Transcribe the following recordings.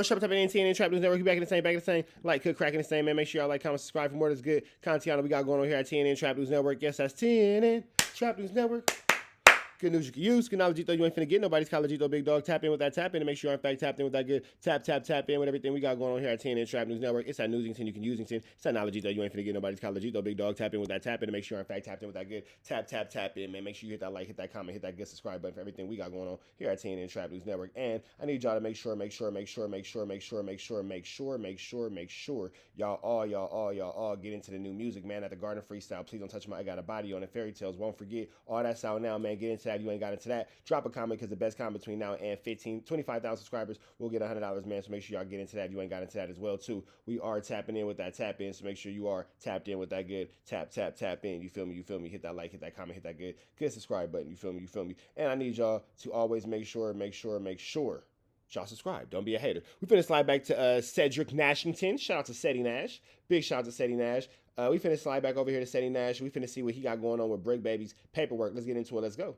Shop Top and TNN Trap News Network. We back in the same. Like, cook, crack in the same, man. Make sure y'all like, comment, subscribe for more of this good content we got going on here at TNN Trap News Network. Yes, that's TNN Trap News Network. Good news you can use. Good knowledge, though you ain't finna get nobody's college, though, big dog. Tap in with that tap in and make sure you're in fact tapped in with that good tap in with everything we got going on here at TNN Trap News Network. It's that newsington you can use. It's that knowledge, though you ain't finna get nobody's college, though, big dog. Tap in with that tap in and make sure you're in fact tapped in with that good tap in, man. Make sure you hit that like, hit that comment, hit that good subscribe button for everything we got going on here at TNN Trap News Network. And I need y'all to make sure y'all all get into the new music, man. At the Garden Freestyle. Please don't touch my I Got a Body on it. Fairy Tales. Won't forget. All that's out now, man. Get into that. If you ain't got into that, drop a comment, because the best comment between now and 25,000 subscribers will get $100, man. So make sure y'all get into that if you ain't got into that as well, too. We are tapping in with that tap in, so make sure you are tapped in with that good tap in. You feel me? Hit that like, hit that comment, hit that good subscribe button. You feel me? And I need y'all to always make sure y'all subscribe. Don't be a hater. We finna slide back to Cedric Nashington. Shout out to Ceddy Nash. Big shout out to Ceddy Nash. We finna slide back over here to Ceddy Nash. We finna see what he got going on with Bricc Baby's paperwork. Let's get into it. Let's go.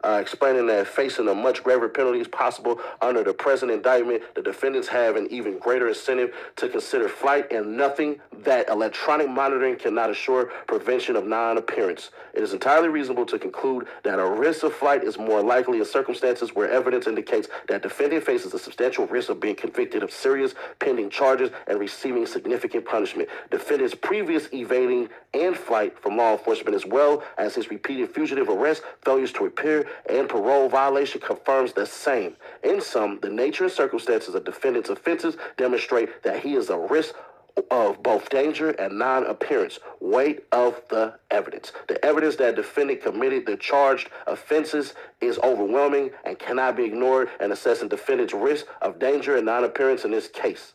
Explaining that facing a much graver penalties possible under the present indictment, the defendants have an even greater incentive to consider flight, and nothing that electronic monitoring cannot assure prevention of non-appearance. It is entirely reasonable to conclude that a risk of flight is more likely in circumstances where evidence indicates that defendant faces a substantial risk of being convicted of serious pending charges and receiving significant punishment. Defendant's previous evading and flight from law enforcement, as well as his repeated fugitive arrest, failures to appear, and parole violation confirms the same. In sum, the nature and circumstances of defendant's offenses demonstrate that he is a risk of both danger and non-appearance. Weight of the evidence. The evidence that defendant committed the charged offenses is overwhelming and cannot be ignored in assessing defendant's risk of danger and non-appearance in this case.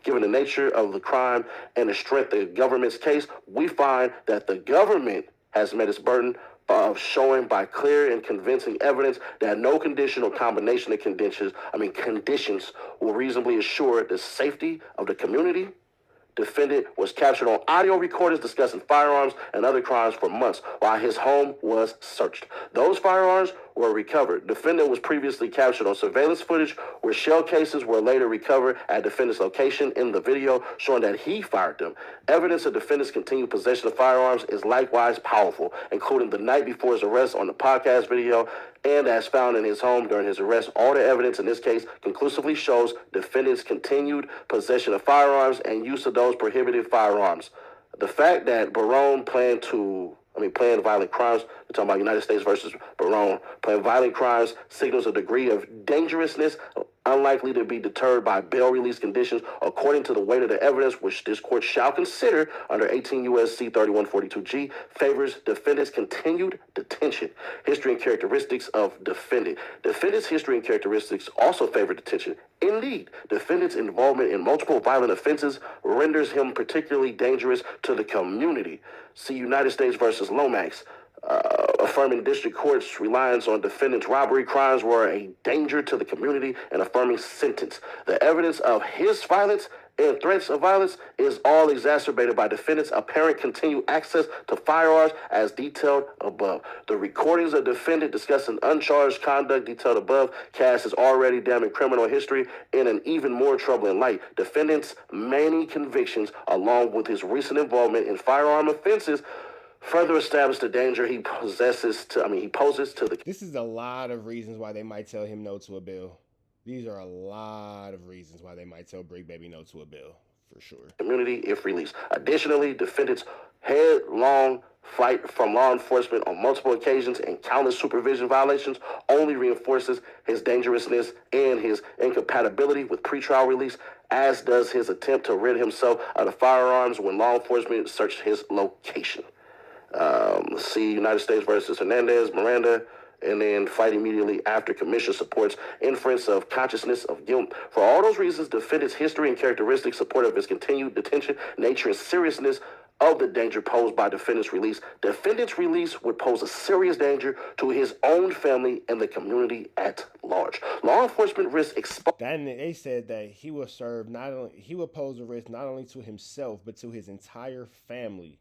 Given the nature of the crime and the strength of the government's case, we find that the government has met its burden of showing by clear and convincing evidence that no condition or combination of conditions will reasonably assure the safety of the community. Defendant was captured on audio recordings discussing firearms and other crimes for months while his home was searched. Those firearms were recovered. Defendant was previously captured on surveillance footage where shell cases were later recovered at defendant's location in the video, showing that he fired them. Evidence of defendant's continued possession of firearms is likewise powerful, including the night before his arrest on the podcast video and as found in his home during his arrest. All the evidence in this case conclusively shows defendant's continued possession of firearms and use of those prohibited firearms. The fact that Barone planned violent crimes, we're talking about United States versus Barone, planned violent crimes signals a degree of dangerousness unlikely to be deterred by bail release conditions according to the weight of the evidence, which this court shall consider under 18 U.S.C. 3142G, favors defendant's continued detention. History and characteristics of defendant. Defendant's history and characteristics also favor detention. Indeed, defendant's involvement in multiple violent offenses renders him particularly dangerous to the community. See United States versus Lomax. Affirming district court's reliance on defendant's robbery crimes were a danger to the community and affirming sentence. The evidence of his violence and threats of violence is all exacerbated by defendant's apparent continued access to firearms as detailed above. The recordings of defendant discussing uncharged conduct detailed above cast his already damning criminal history in an even more troubling light. Defendant's many convictions, along with his recent involvement in firearm offenses, further establish the danger he poses to the... This is a lot of reasons why they might tell him no to a bill. These are a lot of reasons why they might tell Bricc Baby no to a bill, for sure. Community if released. Additionally, defendant's headlong flight from law enforcement on multiple occasions and countless supervision violations only reinforces his dangerousness and his incompatibility with pretrial release, as does his attempt to rid himself of the firearms when law enforcement searched his location. See United States versus Hernandez, Miranda, and then fight immediately after commission supports inference of consciousness of guilt. For all those reasons, defendant's history and characteristics support of his continued detention, nature, and seriousness of the danger posed by defendant's release. Defendant's release would pose a serious danger to his own family and the community at large. Law enforcement risk exposed. They said that he will pose a risk not only to himself but to his entire family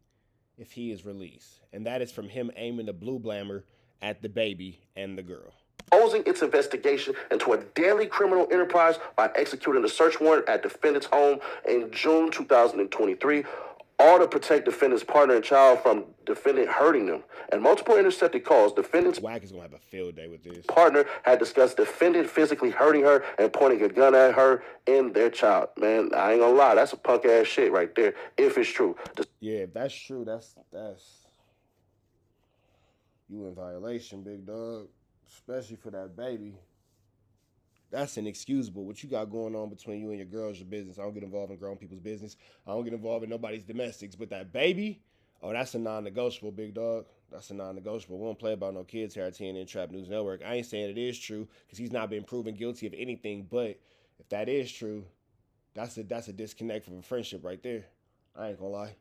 if he is released. And that is from him aiming the blue blammer at the baby and the girl. closing its investigation into a deadly criminal enterprise by executing a search warrant at defendant's home in June 2023, all to protect defendant's partner and child from defendant hurting them. And multiple intercepted calls, defendant's WACK is going to have a field day with this. partner had discussed defendant physically hurting her and pointing a gun at her and their child. Man, I ain't gonna lie, that's a punk ass shit right there, if it's true. Yeah, if that's true, that's you in violation, big dog. Especially for that baby. That's inexcusable. What you got going on between you and your girl is your business. I don't get involved in grown people's business. I don't get involved in nobody's domestics. But that baby, oh, that's a non-negotiable, big dog. That's a non-negotiable. We don't play about no kids here at TNN Trap News Network. I ain't saying it is true because he's not been proven guilty of anything. But if that is true, that's a disconnect from a friendship right there. I ain't gonna lie.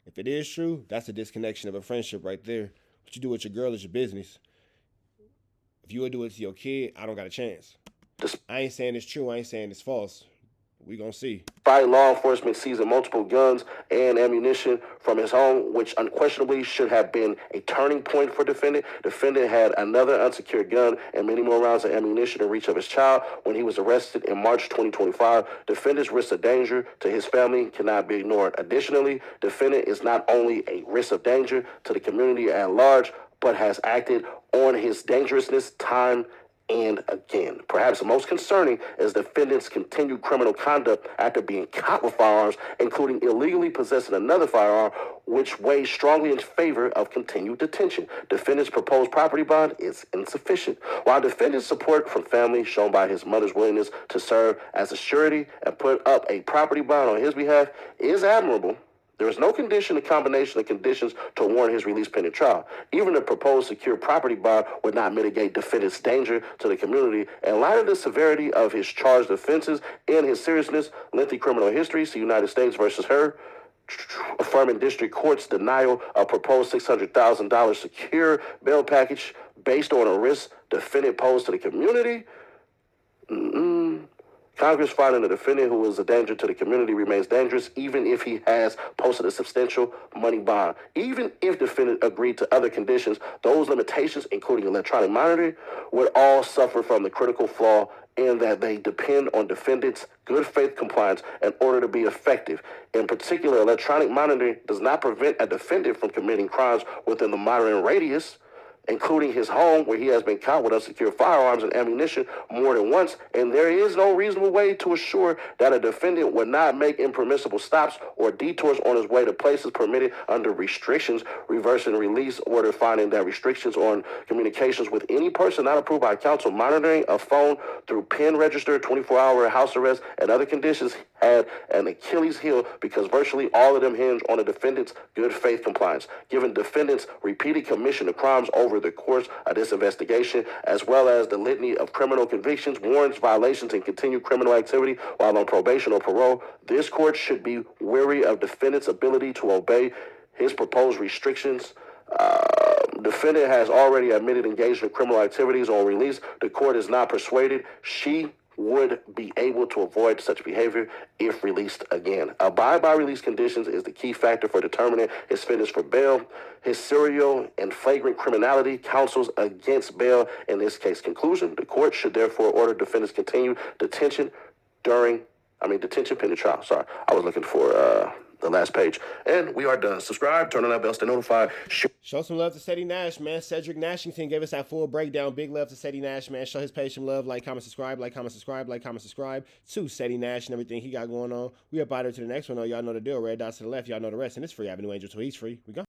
If it is true, that's a disconnection of a friendship right there. What you do with your girl is your business. If you would do it to your kid, I don't got a chance. I ain't saying it's true. I ain't saying it's false. We gonna see. Despite law enforcement seizing multiple guns and ammunition from his home, which unquestionably should have been a turning point for defendant. Defendant had another unsecured gun and many more rounds of ammunition in reach of his child when he was arrested in March 2025. Defendant's risk of danger to his family cannot be ignored. Additionally, defendant is not only a risk of danger to the community at large, but has acted on his dangerousness time and again. Perhaps most concerning is defendant's continued criminal conduct after being caught with firearms, including illegally possessing another firearm, which weighs strongly in favor of continued detention. Defendant's proposed property bond is insufficient. While defendant's support from family, shown by his mother's willingness to serve as a surety and put up a property bond on his behalf, is admirable, there is no condition or combination of conditions to warrant his release pending trial. Even a proposed secure property bond would not mitigate defendant's danger to the community. In light of the severity of his charged offenses and his seriousness, lengthy criminal history, see United States versus her, affirming district court's denial of proposed $600,000 secure bail package based on a risk defendant posed to the community. Congress finding the defendant who is a danger to the community remains dangerous even if he has posted a substantial money bond. Even if defendant agreed to other conditions, those limitations, including electronic monitoring, would all suffer from the critical flaw in that they depend on defendant's good faith compliance in order to be effective. In particular, electronic monitoring does not prevent a defendant from committing crimes within the monitoring radius, including his home, where he has been caught with unsecured firearms and ammunition more than once, and there is no reasonable way to assure that a defendant would not make impermissible stops or detours on his way to places permitted under restrictions, reversing release order finding that restrictions on communications with any person not approved by counsel, monitoring a phone through PIN registered 24-hour house arrest, and other conditions had an Achilles heel because virtually all of them hinge on the defendant's good faith compliance. Given defendant's repeated commission of crimes over the course of this investigation, as well as the litany of criminal convictions, warrants, violations, and continued criminal activity while on probation or parole, this court should be wary of defendant's ability to obey his proposed restrictions. Defendant has already admitted engaged in criminal activities on release. The court is not persuaded she would be able to avoid such behavior if released again. Abide by release conditions is the key factor for determining his fitness for bail. His serial and flagrant criminality counsels against bail in this case. Conclusion, the court should therefore order defendant's continued detention pending trial. Sorry, I was looking for the last page. And we are done. Subscribe, turn on that bell, stay notified. Show some love to Ceddy Nash, man. Cedric Nashington gave us that full breakdown. Big love to Ceddy Nash, man. Show his page some love. Like, comment, subscribe, like, comment, subscribe, like, comment, subscribe to Ceddy Nash and everything he got going on. We up out here to the next one, though. Y'all know the deal. Red dots to the left. Y'all know the rest. And it's free. Avenue Angel, so he's free. We go.